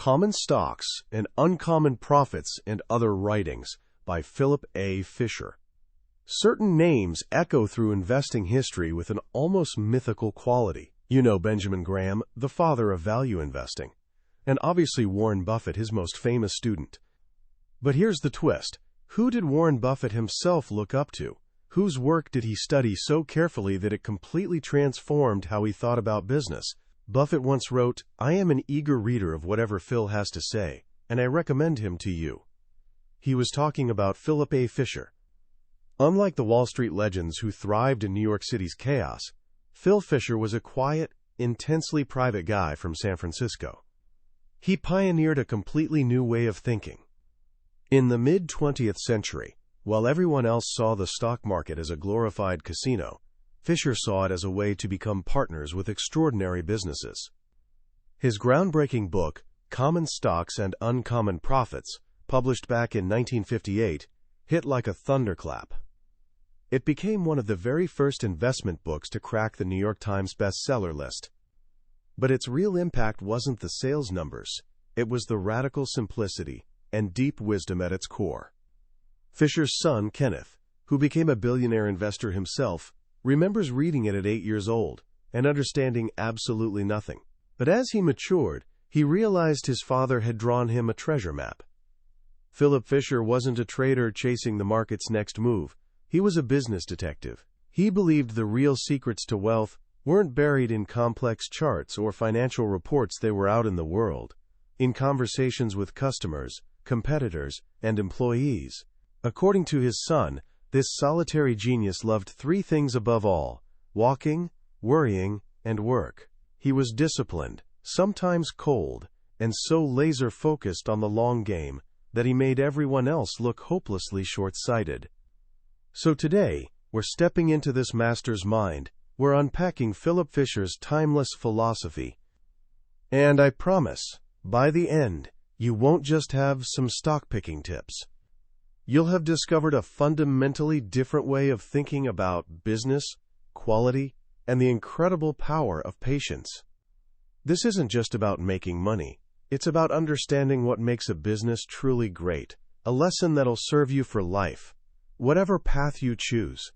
Common Stocks and Uncommon Profits and Other Writings by Philip A. Fisher. Certain names echo through investing history with an almost mythical quality. You know Benjamin Graham, the father of value investing, and obviously Warren Buffett, his most famous student. But here's the twist. Who did Warren Buffett himself look up to? Whose work did he study so carefully that it completely transformed how he thought about business? Buffett once wrote, "I am an eager reader of whatever Phil has to say, and I recommend him to you." He was talking about Philip A. Fisher. Unlike the Wall Street legends who thrived in New York City's chaos, Phil Fisher was a quiet, intensely private guy from San Francisco. He pioneered a completely new way of thinking. In the mid-20th century, while everyone else saw the stock market as a glorified casino, Fisher saw it as a way to become partners with extraordinary businesses. His groundbreaking book, Common Stocks and Uncommon Profits, published back in 1958, hit like a thunderclap. It became one of the very first investment books to crack the New York Times bestseller list. But its real impact wasn't the sales numbers. It was the radical simplicity and deep wisdom at its core. Fisher's son, Kenneth, who became a billionaire investor himself, remembers reading it at 8 years old and understanding absolutely nothing. But as he matured, he realized his father had drawn him a treasure map. Philip Fisher wasn't a trader chasing the market's next move. He was a business detective. He believed the real secrets to wealth weren't buried in complex charts or financial reports. They were out in the world, in conversations with customers, competitors, and employees. According to his son, this solitary genius loved 3 things above all: walking, worrying, and work. He was disciplined, sometimes cold, and so laser-focused on the long game that he made everyone else look hopelessly short-sighted. So today, we're stepping into this master's mind. We're unpacking Philip Fisher's timeless philosophy. And I promise, by the end, you won't just have some stock-picking tips. You'll have discovered a fundamentally different way of thinking about business, quality, and the incredible power of patience. This isn't just about making money. It's about understanding what makes a business truly great, a lesson that'll serve you for life, whatever path you choose.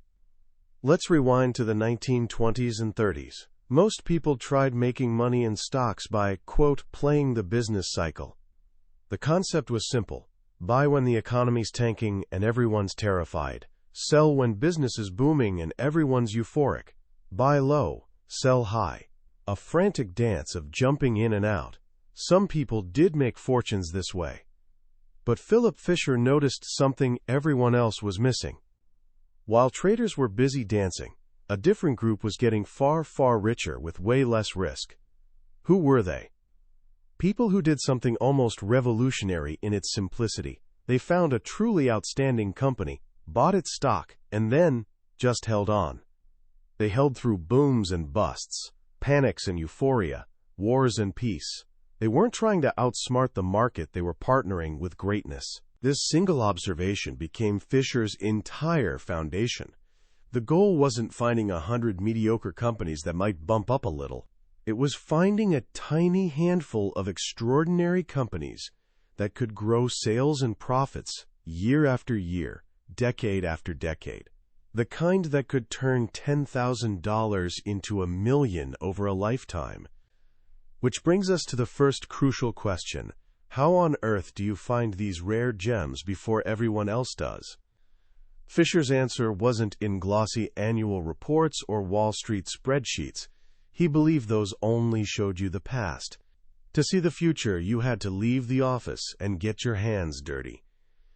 Let's rewind to the 1920s and 30s. Most people tried making money in stocks by, quote, playing the business cycle. The concept was simple. Buy when the economy's tanking and everyone's terrified. Sell when business is booming and everyone's euphoric. Buy low, sell high. A frantic dance of jumping in and out. Some people did make fortunes this way. But Philip Fisher noticed something everyone else was missing. While traders were busy dancing, a different group was getting far, far richer with way less risk. Who were they? People who did something almost revolutionary in its simplicity. They found a truly outstanding company, bought its stock, and then just held on. They held through booms and busts, panics and euphoria, wars and peace. They weren't trying to outsmart the market, they were partnering with greatness. This single observation became Fisher's entire foundation. The goal wasn't finding 100 mediocre companies that might bump up a little. It was finding a tiny handful of extraordinary companies that could grow sales and profits year after year, decade after decade. The kind that could turn $10,000 into $1 million over a lifetime. Which brings us to the first crucial question. How on earth do you find these rare gems before everyone else does? Fisher's answer wasn't in glossy annual reports or Wall Street spreadsheets. He believed those only showed you the past. To see the future, you had to leave the office and get your hands dirty.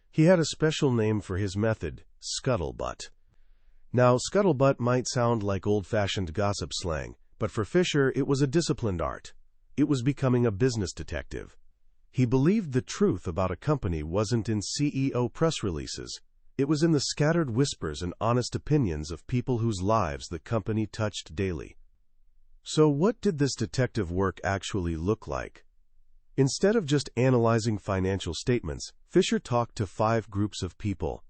He had a special name for his method, scuttlebutt. Now, scuttlebutt might sound like old-fashioned gossip slang, but for Fisher, it was a disciplined art. It was becoming a business detective. He believed the truth about a company wasn't in CEO press releases. It was in the scattered whispers and honest opinions of people whose lives the company touched daily. So what did this detective work actually look like? Instead of just analyzing financial statements, Fisher talked to 5 groups of people.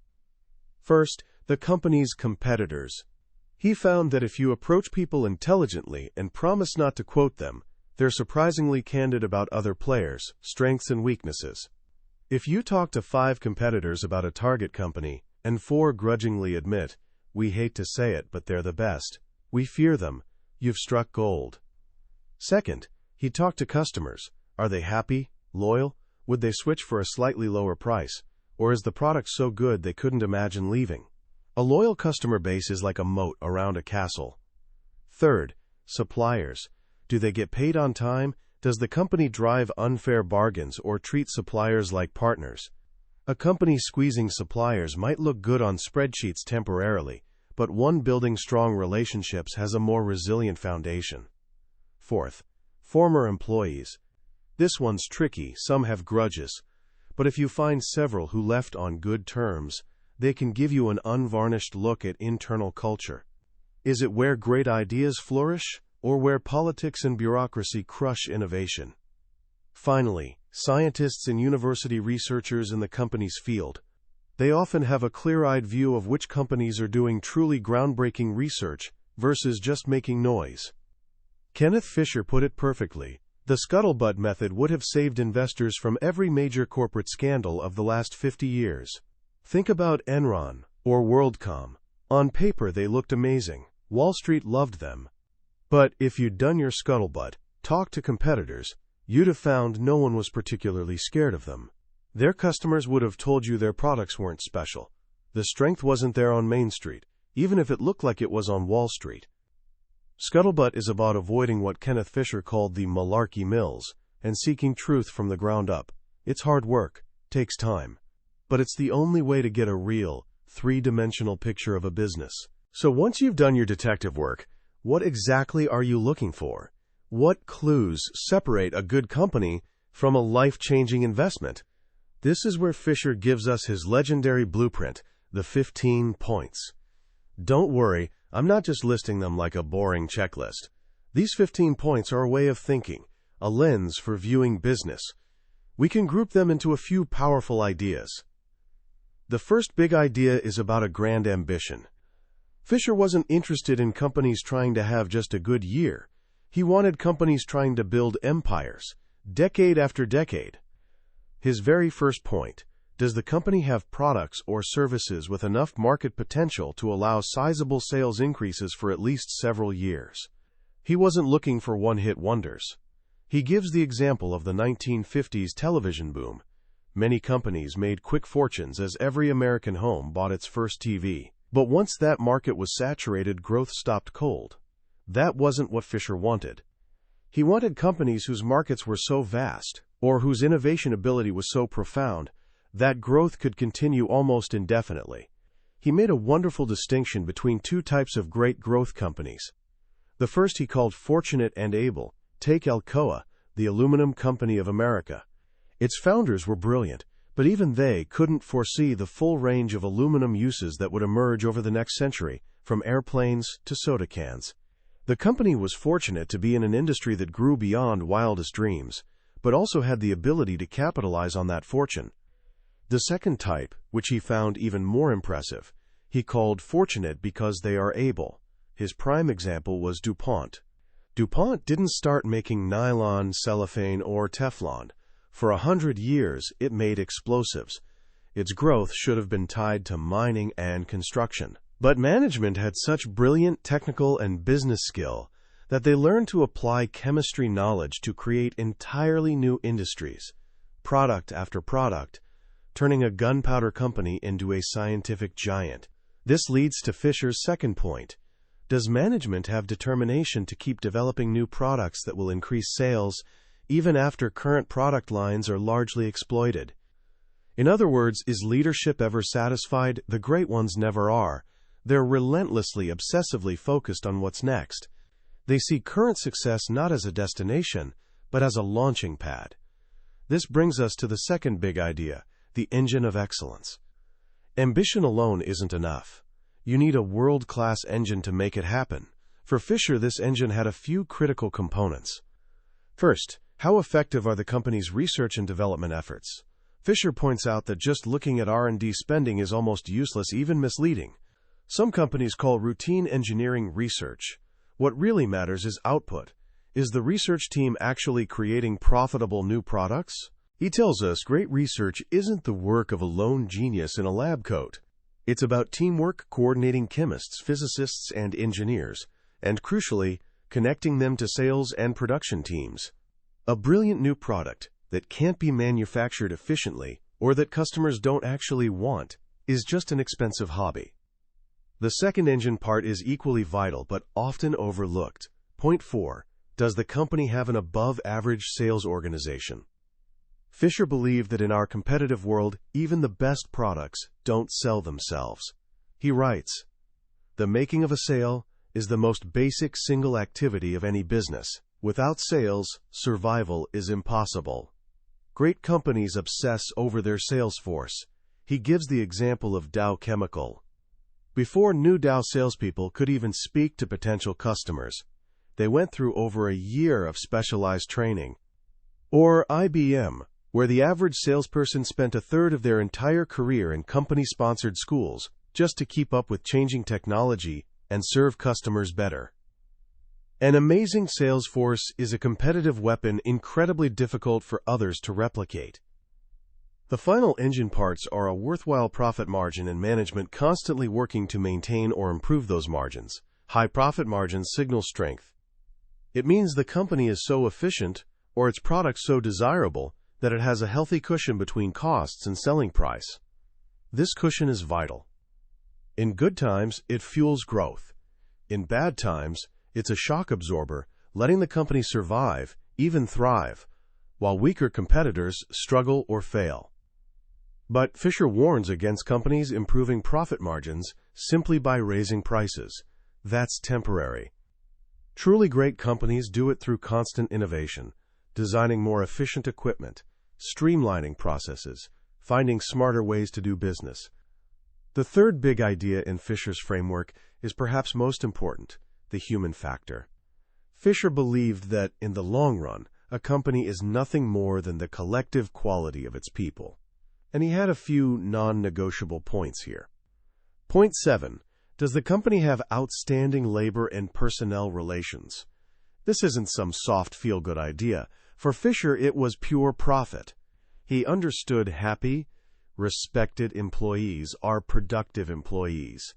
First, the company's competitors. He found that if you approach people intelligently and promise not to quote them, They're surprisingly candid about other players, strengths and weaknesses. If you talk to 5 competitors about a target company, and 4 grudgingly admit, "We hate to say it, but they're the best. We fear them," you've struck gold. Second, he talked to customers. Are they happy, loyal? Would they switch for a slightly lower price? Or is the product so good they couldn't imagine leaving? A loyal customer base is like a moat around a castle. Third, suppliers. Do they get paid on time? Does the company drive unfair bargains or treat suppliers like partners? A company squeezing suppliers might look good on spreadsheets temporarily, but one building strong relationships has a more resilient foundation. Fourth, former employees. This one's tricky, some have grudges. But if you find several who left on good terms, they can give you an unvarnished look at internal culture. Is it where great ideas flourish, or where politics and bureaucracy crush innovation? Finally, scientists and university researchers in the company's field. They often have a clear-eyed view of which companies are doing truly groundbreaking research versus just making noise. Kenneth Fisher put it perfectly. The scuttlebutt method would have saved investors from every major corporate scandal of the last 50 years. Think about Enron or WorldCom. On paper, they looked amazing. Wall Street loved them. But if you'd done your scuttlebutt, talked to competitors, you'd have found no one was particularly scared of them. Their customers would have told you their products weren't special. The strength wasn't there on Main Street, even if it looked like it was on Wall Street. Scuttlebutt is about avoiding what Kenneth Fisher called the malarkey mills and seeking truth from the ground up. It's hard work, takes time, but it's the only way to get a real, 3-dimensional picture of a business. So once you've done your detective work, what exactly are you looking for? What clues separate a good company from a life-changing investment? This is where Fisher gives us his legendary blueprint, the 15 points. Don't worry, I'm not just listing them like a boring checklist. These 15 points are a way of thinking, a lens for viewing business. We can group them into a few powerful ideas. The first big idea is about a grand ambition. Fisher wasn't interested in companies trying to have just a good year. He wanted companies trying to build empires, decade after decade. His very first point: does the company have products or services with enough market potential to allow sizable sales increases for at least several years? He wasn't looking for one-hit wonders. He gives the example of the 1950s television boom. Many companies made quick fortunes as every American home bought its first TV. But once that market was saturated, growth stopped cold. That wasn't what Fisher wanted. He wanted companies whose markets were so vast, or whose innovation ability was so profound, that growth could continue almost indefinitely. He made a wonderful distinction between 2 types of great growth companies. The first he called fortunate and able. Take Alcoa, the aluminum company of America. Its founders were brilliant, but even they couldn't foresee the full range of aluminum uses that would emerge over the next century, from airplanes to soda cans. The company was fortunate to be in an industry that grew beyond wildest dreams, but also had the ability to capitalize on that fortune. The second type, which he found even more impressive, he called fortunate because they are able. His prime example was DuPont. DuPont didn't start making nylon, cellophane, or Teflon. For 100 years, it made explosives. Its growth should have been tied to mining and construction. But management had such brilliant technical and business skill that they learned to apply chemistry knowledge to create entirely new industries, product after product, turning a gunpowder company into a scientific giant. This leads to Fisher's second point. Does management have determination to keep developing new products that will increase sales even after current product lines are largely exploited? In other words, is leadership ever satisfied? The great ones never are. They're relentlessly, obsessively focused on what's next. They see current success not as a destination, but as a launching pad. This brings us to the second big idea, the engine of excellence. Ambition alone isn't enough. You need a world-class engine to make it happen. For Fisher, this engine had a few critical components. First, how effective are the company's research and development efforts? Fisher points out that just looking at R&D spending is almost useless, even misleading. Some companies call routine engineering research. What really matters is output. Is the research team actually creating profitable new products? He tells us great research isn't the work of a lone genius in a lab coat. It's about teamwork, coordinating chemists, physicists, and engineers, and crucially, connecting them to sales and production teams. A brilliant new product that can't be manufactured efficiently or that customers don't actually want is just an expensive hobby. The second engine part is equally vital but often overlooked. Point 4. Does the company have an above-average sales organization? Fisher believed that in our competitive world, even the best products don't sell themselves. He writes, "The making of a sale is the most basic single activity of any business. Without sales, survival is impossible. Great companies obsess over their sales force." He gives the example of Dow Chemical. Before new Dow salespeople could even speak to potential customers, they went through over a year of specialized training. Or IBM, where the average salesperson spent a third of their entire career in company-sponsored schools just to keep up with changing technology and serve customers better. An amazing sales force is a competitive weapon incredibly difficult for others to replicate. The final engine parts are a worthwhile profit margin and management constantly working to maintain or improve those margins. High profit margins signal strength. It means the company is so efficient or its product so desirable that it has a healthy cushion between costs and selling price. This cushion is vital. In good times, it fuels growth. In bad times, it's a shock absorber, letting the company survive, even thrive, while weaker competitors struggle or fail. But Fisher warns against companies improving profit margins simply by raising prices. That's temporary. Truly great companies do it through constant innovation, designing more efficient equipment, streamlining processes, finding smarter ways to do business. The third big idea in Fisher's framework is perhaps most important, the human factor. Fisher believed that, in the long run, a company is nothing more than the collective quality of its people. And he had a few non-negotiable points here. Point 7. Does the company have outstanding labor and personnel relations? This isn't some soft feel-good idea. For Fisher, it was pure profit. He understood happy, respected employees are productive employees.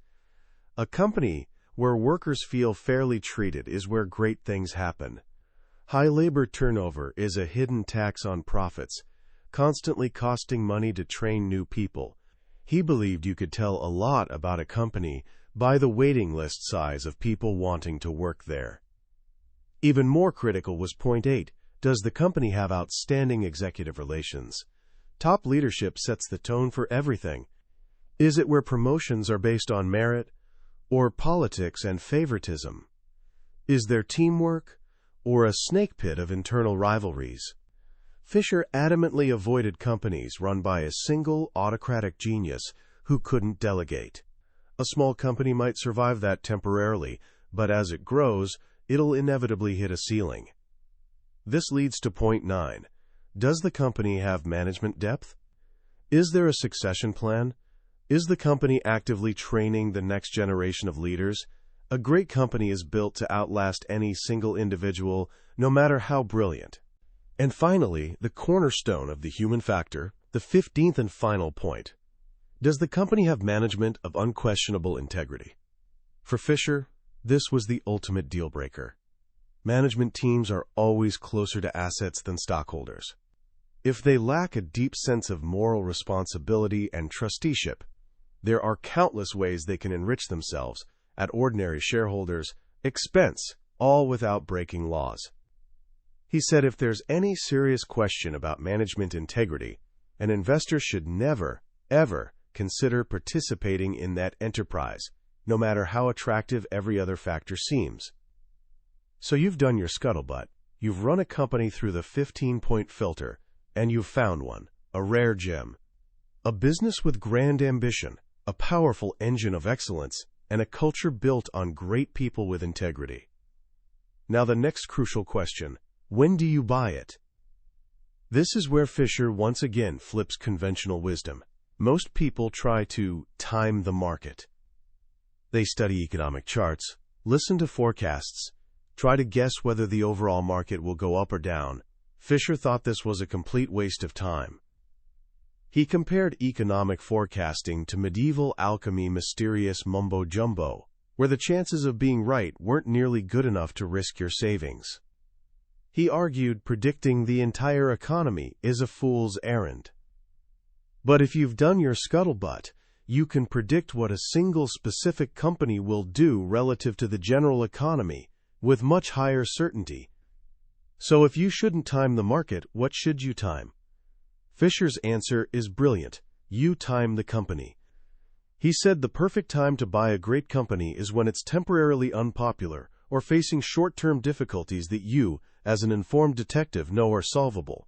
A company where workers feel fairly treated is where great things happen. High labor turnover is a hidden tax on profits, constantly costing money to train new people. He believed you could tell a lot about a company by the waiting list size of people wanting to work there. Even more critical was point 8. Does the company have outstanding executive relations? Top leadership sets the tone for everything. Is it where promotions are based on merit or politics and favoritism? Is there teamwork or a snake pit of internal rivalries? Fisher adamantly avoided companies run by a single autocratic genius who couldn't delegate. A small company might survive that temporarily, but as it grows, it'll inevitably hit a ceiling. This leads to point 9. Does the company have management depth? Is there a succession plan? Is the company actively training the next generation of leaders? A great company is built to outlast any single individual, no matter how brilliant. And finally, the cornerstone of the human factor, the 15th and final point. Does the company have management of unquestionable integrity? For Fisher, this was the ultimate deal breaker. Management teams are always closer to assets than stockholders. If they lack a deep sense of moral responsibility and trusteeship, there are countless ways they can enrich themselves at ordinary shareholders' expense, all without breaking laws. He said if there's any serious question about management integrity, an investor should never, ever consider participating in that enterprise, no matter how attractive every other factor seems. So you've done your scuttlebutt. You've run a company through the 15-point filter, and you've found one, a rare gem. A business with grand ambition, a powerful engine of excellence, and a culture built on great people with integrity. Now the next crucial question. When do you buy it? This is where Fisher once again flips conventional wisdom. Most people try to time the market. They study economic charts, listen to forecasts, try to guess whether the overall market will go up or down. Fisher thought this was a complete waste of time. He compared economic forecasting to medieval alchemy, mysterious mumbo-jumbo, where the chances of being right weren't nearly good enough to risk your savings. He argued predicting the entire economy is a fool's errand. But if you've done your scuttlebutt, you can predict what a single specific company will do relative to the general economy with much higher certainty. So if you shouldn't time the market, what should you time? Fisher's answer is brilliant. You time the company. He said the perfect time to buy a great company is when it's temporarily unpopular or facing short-term difficulties that you, as an informed detective, know are solvable.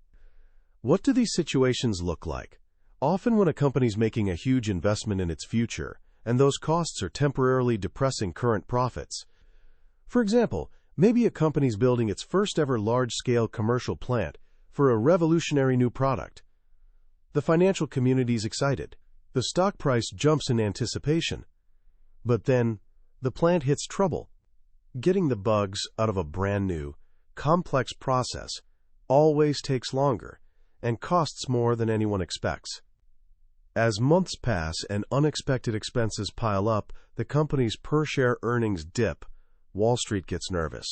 What do these situations look like? Often when a company's making a huge investment in its future, and those costs are temporarily depressing current profits. For example, maybe a company's building its first-ever large-scale commercial plant for a revolutionary new product. The financial community's excited. The stock price jumps in anticipation. But then, the plant hits trouble. Getting the bugs out of a brand-new, complex process always takes longer and costs more than anyone expects. As months pass and unexpected expenses pile up, the company's per-share earnings dip. Wall Street gets nervous.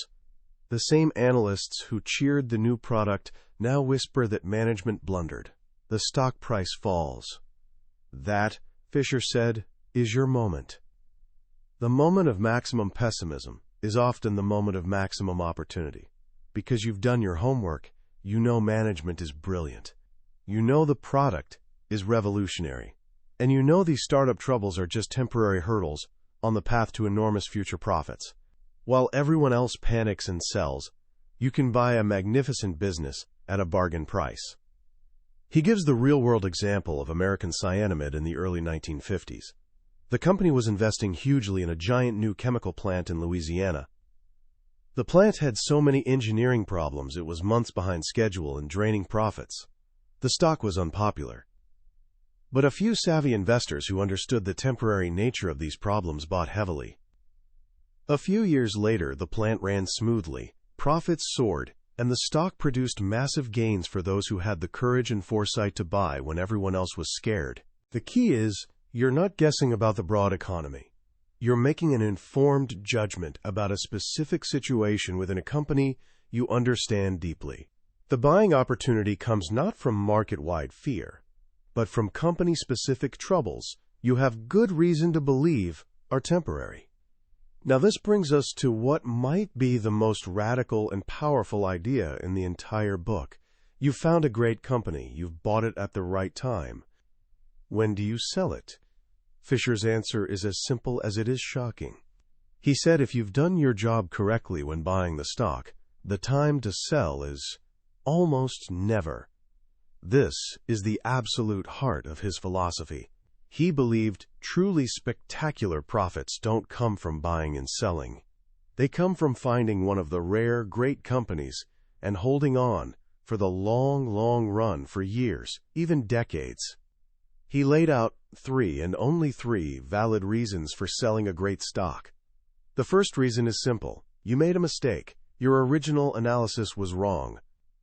The same analysts who cheered the new product now whisper that management blundered. The stock price falls. That, Fisher said, is your moment. The moment of maximum pessimism is often the moment of maximum opportunity. Because you've done your homework, you know management is brilliant. You know the product is revolutionary. And you know these startup troubles are just temporary hurdles on the path to enormous future profits. While everyone else panics and sells, you can buy a magnificent business at a bargain price. He gives the real-world example of American Cyanamid in the early 1950s. The company was investing hugely in a giant new chemical plant in Louisiana. The plant had so many engineering problems it was months behind schedule and draining profits. The stock was unpopular. But a few savvy investors who understood the temporary nature of these problems bought heavily. A few years later, the plant ran smoothly, profits soared, and the stock produced massive gains for those who had the courage and foresight to buy when everyone else was scared. The key is, you're not guessing about the broad economy. You're making an informed judgment about a specific situation within a company you understand deeply. The buying opportunity comes not from market-wide fear, but from company-specific troubles you have good reason to believe are temporary. Now this brings us to what might be the most radical and powerful idea in the entire book. You've found a great company. You've bought it at the right time. When do you sell it? Fisher's answer is as simple as it is shocking. He said if you've done your job correctly when buying the stock, the time to sell is almost never. This is the absolute heart of his philosophy. He believed truly spectacular profits don't come from buying and selling. They come from finding one of the rare great companies and holding on for the long, long run for years, even decades. He laid out 3 and only 3 valid reasons for selling a great stock. The first reason is simple. You made a mistake. Your original analysis was wrong.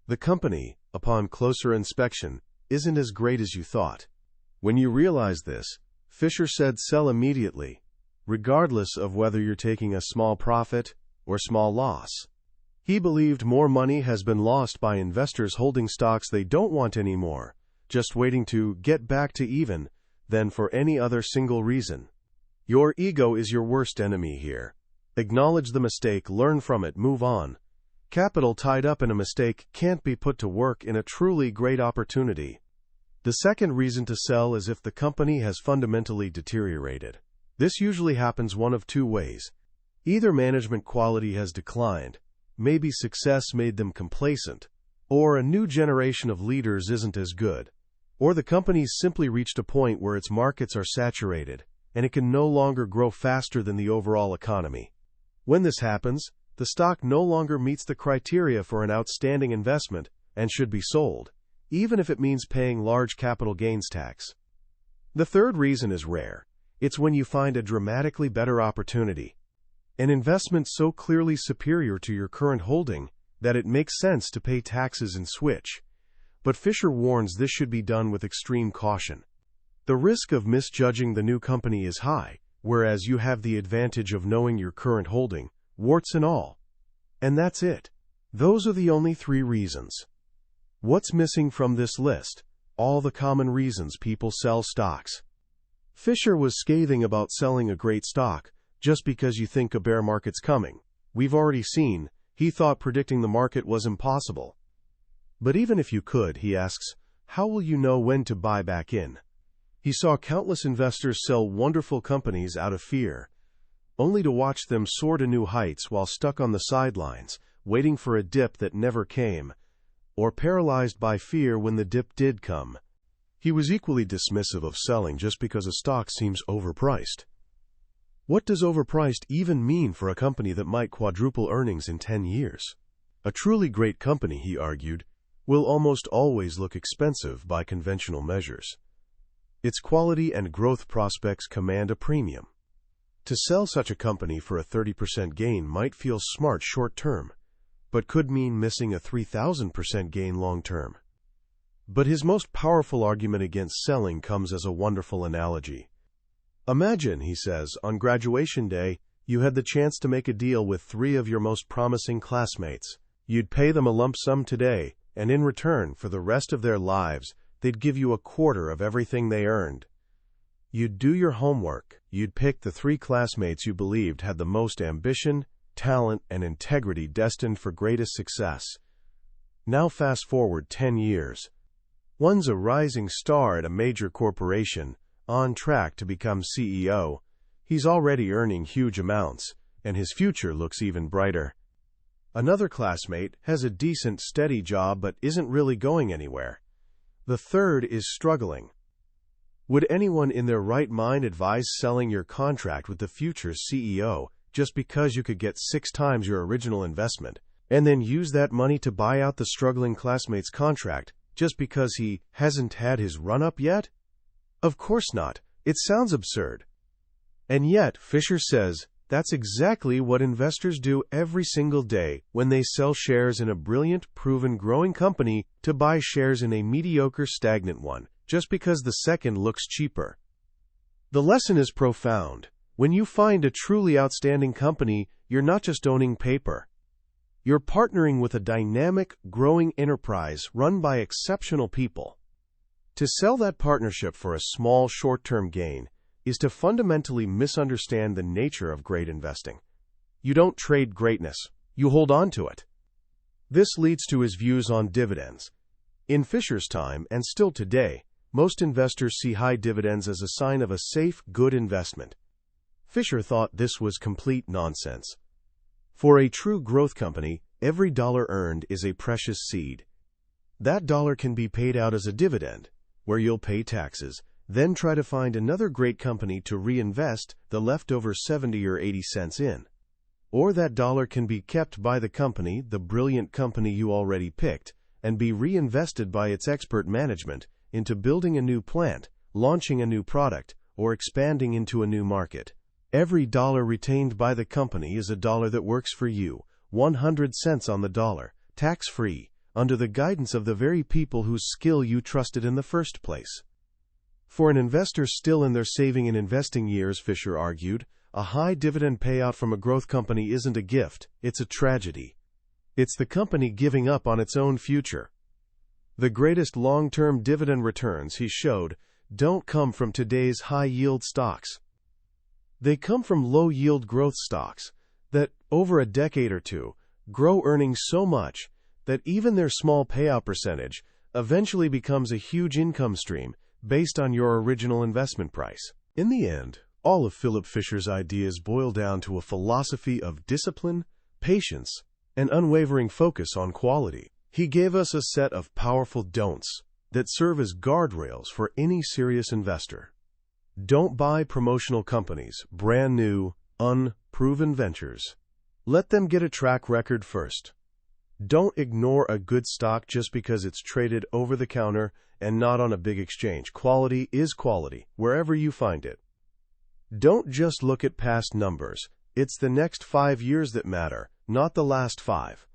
The company, upon closer inspection, isn't as great as you thought. When you realize this, Fisher said sell immediately, regardless of whether you're taking a small profit or small loss. He believed more money has been lost by investors holding stocks they don't want anymore, just waiting to get back to even, than for any other single reason. Your ego is your worst enemy here. Acknowledge the mistake, learn from it, move on. Capital tied up in a mistake can't be put to work in a truly great opportunity. The second reason to sell is if the company has fundamentally deteriorated. This usually happens one of 2 ways. Either management quality has declined, maybe success made them complacent, or a new generation of leaders isn't as good, or the company's simply reached a point where its markets are saturated, and it can no longer grow faster than the overall economy. When this happens, the stock no longer meets the criteria for an outstanding investment and should be sold, even if it means paying large capital gains tax. The third reason is rare. It's when you find a dramatically better opportunity. An investment so clearly superior to your current holding that it makes sense to pay taxes and switch. But Fisher warns this should be done with extreme caution. The risk of misjudging the new company is high, whereas you have the advantage of knowing your current holding, warts and all. And that's it. Those are the only 3 reasons. What's missing from this list? All the common reasons people sell stocks. Fisher was scathing about selling a great stock just because you think a bear market's coming. We've already seen, he thought predicting the market was impossible. But even if you could, he asks, how will you know when to buy back in? He saw countless investors sell wonderful companies out of fear, only to watch them soar to new heights while stuck on the sidelines, waiting for a dip that never came, or paralyzed by fear when the dip did come. He was equally dismissive of selling just because a stock seems overpriced. What does overpriced even mean for a company that might quadruple earnings in 10 years? A truly great company, he argued, will almost always look expensive by conventional measures. Its quality and growth prospects command a premium. To sell such a company for a 30% gain might feel smart short-term, but could mean missing a 3,000% gain long-term. But his most powerful argument against selling comes as a wonderful analogy. Imagine, he says, on graduation day, you had the chance to make a deal with 3 of your most promising classmates. You'd pay them a lump sum today, and in return, for the rest of their lives, they'd give you a quarter of everything they earned. You'd do your homework. You'd pick the 3 classmates you believed had the most ambition, talent, and integrity destined for greatest success. Now fast forward 10 years. One's a rising star at a major corporation, on track to become CEO. He's already earning huge amounts, and his future looks even brighter. Another classmate has a decent, steady job but isn't really going anywhere. The third is struggling. Would anyone in their right mind advise selling your contract with the future CEO just because you could get 6 times your original investment, and then use that money to buy out the struggling classmate's contract just because he hasn't had his run-up yet? Of course not. It sounds absurd. And yet, Fisher says, that's exactly what investors do every single day when they sell shares in a brilliant, proven, growing company to buy shares in a mediocre, stagnant one, just because the second looks cheaper. The lesson is profound. When you find a truly outstanding company, you're not just owning paper. You're partnering with a dynamic, growing enterprise run by exceptional people. To sell that partnership for a small, short-term gain is to fundamentally misunderstand the nature of great investing. You don't trade greatness, you hold on to it. This leads to his views on dividends. In Fisher's time, and still today, most investors see high dividends as a sign of a safe, good investment. Fisher thought this was complete nonsense. For a true growth company, every dollar earned is a precious seed. That dollar can be paid out as a dividend, where you'll pay taxes, then try to find another great company to reinvest the leftover 70 or 80 cents in. Or that dollar can be kept by the company, the brilliant company you already picked, and be reinvested by its expert management into building a new plant, launching a new product, or expanding into a new market. Every dollar retained by the company is a dollar that works for you, 100 cents on the dollar, tax-free, under the guidance of the very people whose skill you trusted in the first place. For an investor still in their saving and investing years, Fisher argued, a high dividend payout from a growth company isn't a gift, it's a tragedy. It's the company giving up on its own future. The greatest long-term dividend returns, he showed, don't come from today's high-yield stocks. They come from low-yield growth stocks that, over a decade or two, grow earnings so much that even their small payout percentage eventually becomes a huge income stream based on your original investment price. In the end, all of Philip Fisher's ideas boil down to a philosophy of discipline, patience, and unwavering focus on quality. He gave us a set of powerful don'ts that serve as guardrails for any serious investor. Don't buy promotional companies, brand new, unproven ventures. Let them get a track record first. Don't ignore a good stock just because it's traded over the counter and not on a big exchange. Quality is quality, wherever you find it. Don't just look at past numbers. It's the next 5 years that matter, not the last 5.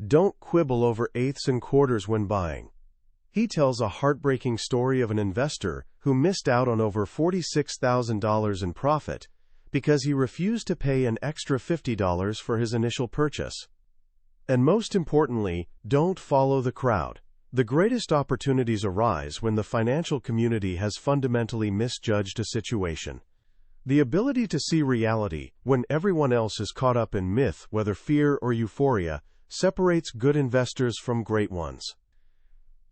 Don't quibble over eighths and quarters when buying. He tells a heartbreaking story of an investor who missed out on over $46,000 in profit because he refused to pay an extra $50 for his initial purchase. And most importantly, don't follow the crowd. The greatest opportunities arise when the financial community has fundamentally misjudged a situation. The ability to see reality when everyone else is caught up in myth, whether fear or euphoria, separates good investors from great ones.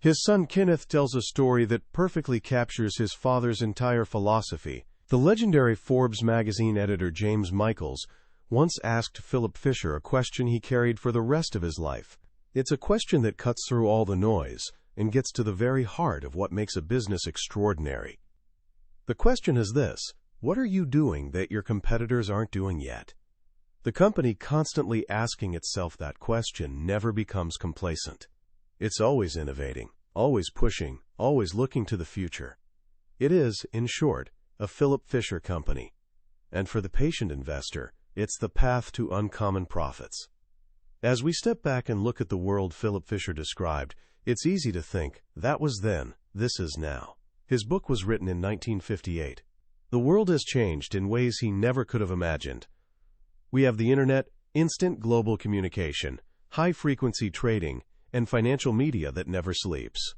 His son Kenneth tells a story that perfectly captures his father's entire philosophy. The legendary Forbes magazine editor James Michaels once asked Philip Fisher a question he carried for the rest of his life. It's a question that cuts through all the noise and gets to the very heart of what makes a business extraordinary. The question is this: what are you doing that your competitors aren't doing yet? The company constantly asking itself that question never becomes complacent. It's always innovating, always pushing, always looking to the future. It is, in short, a Philip Fisher company. And for the patient investor, it's the path to uncommon profits. As we step back and look at the world Philip Fisher described, it's easy to think, that was then, this is now. His book was written in 1958. The world has changed in ways he never could have imagined. We have the internet, instant global communication, high-frequency trading, and financial media that never sleeps.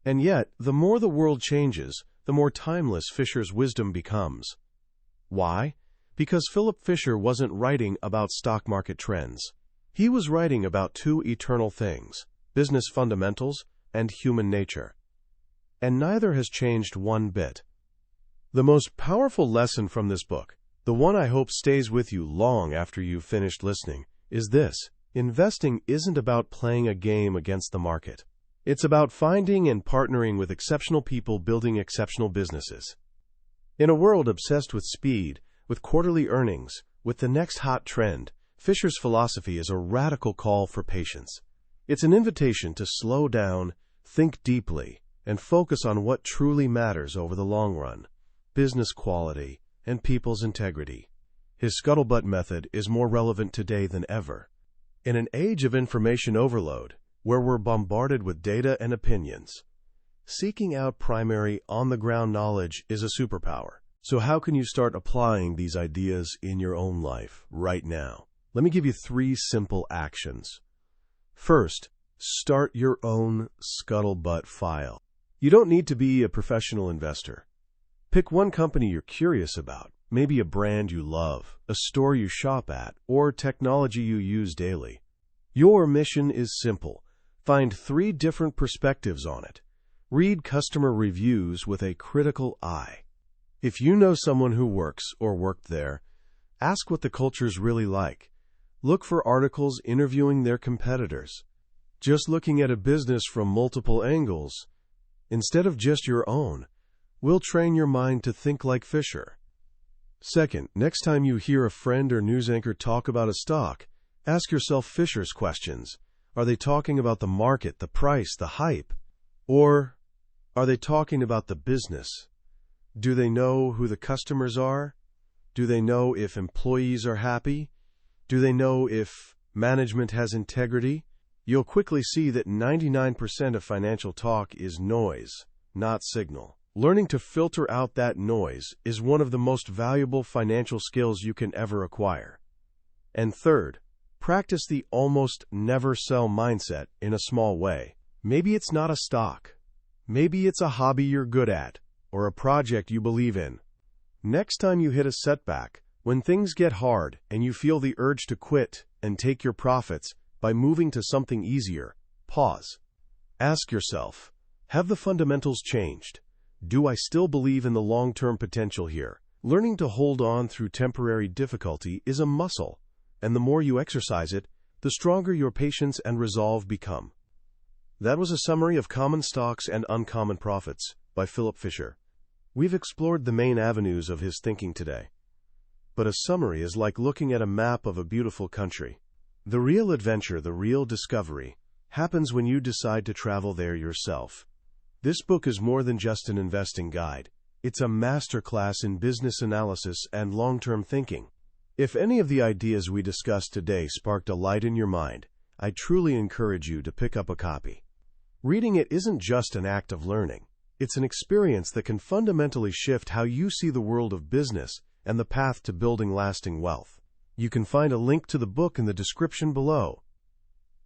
And yet, the more the world changes, the more timeless Fisher's wisdom becomes. Why? Because Philip Fisher wasn't writing about stock market trends. He was writing about two eternal things: business fundamentals and human nature. And neither has changed one bit. The most powerful lesson from this book, the one I hope stays with you long after you've finished listening, is this: investing isn't about playing a game against the market. It's about finding and partnering with exceptional people building exceptional businesses. In a world obsessed with speed, with quarterly earnings, with the next hot trend, Fisher's philosophy is a radical call for patience. It's an invitation to slow down, think deeply, and focus on what truly matters over the long run: business quality and people's integrity. His scuttlebutt method is more relevant today than ever. In an age of information overload, where we're bombarded with data and opinions, seeking out primary, on-the-ground knowledge is a superpower. So how can you start applying these ideas in your own life right now? Let me give you 3 simple actions. First, start your own scuttlebutt file. You don't need to be a professional investor. Pick one company you're curious about, maybe a brand you love, a store you shop at, or technology you use daily. Your mission is simple. Find 3 different perspectives on it. Read customer reviews with a critical eye. If you know someone who works or worked there, ask what the culture's really like. Look for articles interviewing their competitors. Just looking at a business from multiple angles, instead of just your own, will train your mind to think like Fisher. Second, next time you hear a friend or news anchor talk about a stock, ask yourself Fisher's questions. Are they talking about the market, the price, the hype? Or are they talking about the business? Do they know who the customers are? Do they know if employees are happy? Do they know if management has integrity? You'll quickly see that 99% of financial talk is noise, not signal. Learning to filter out that noise is one of the most valuable financial skills you can ever acquire. And third, practice the almost never sell mindset in a small way. Maybe it's not a stock. Maybe it's a hobby you're good at, or a project you believe in. Next time you hit a setback, when things get hard and you feel the urge to quit and take your profits by moving to something easier, pause. Ask yourself, have the fundamentals changed? Do I still believe in the long-term potential here? Learning to hold on through temporary difficulty is a muscle, and the more you exercise it, the stronger your patience and resolve become. That was a summary of Common Stocks and Uncommon Profits by Philip Fisher. We've explored the main avenues of his thinking today. But a summary is like looking at a map of a beautiful country. The real adventure, the real discovery, happens when you decide to travel there yourself. This book is more than just an investing guide. It's a masterclass in business analysis and long-term thinking. If any of the ideas we discussed today sparked a light in your mind, I truly encourage you to pick up a copy. Reading it isn't just an act of learning. It's an experience that can fundamentally shift how you see the world of business and the path to building lasting wealth. You can find a link to the book in the description below.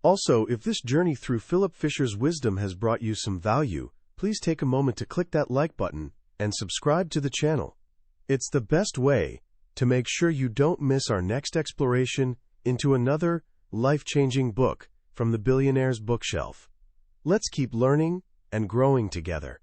Also, if this journey through Philip Fisher's wisdom has brought you some value, please take a moment to click that like button and subscribe to the channel. It's the best way to make sure you don't miss our next exploration into another life-changing book from the billionaire's bookshelf. Let's keep learning and growing together.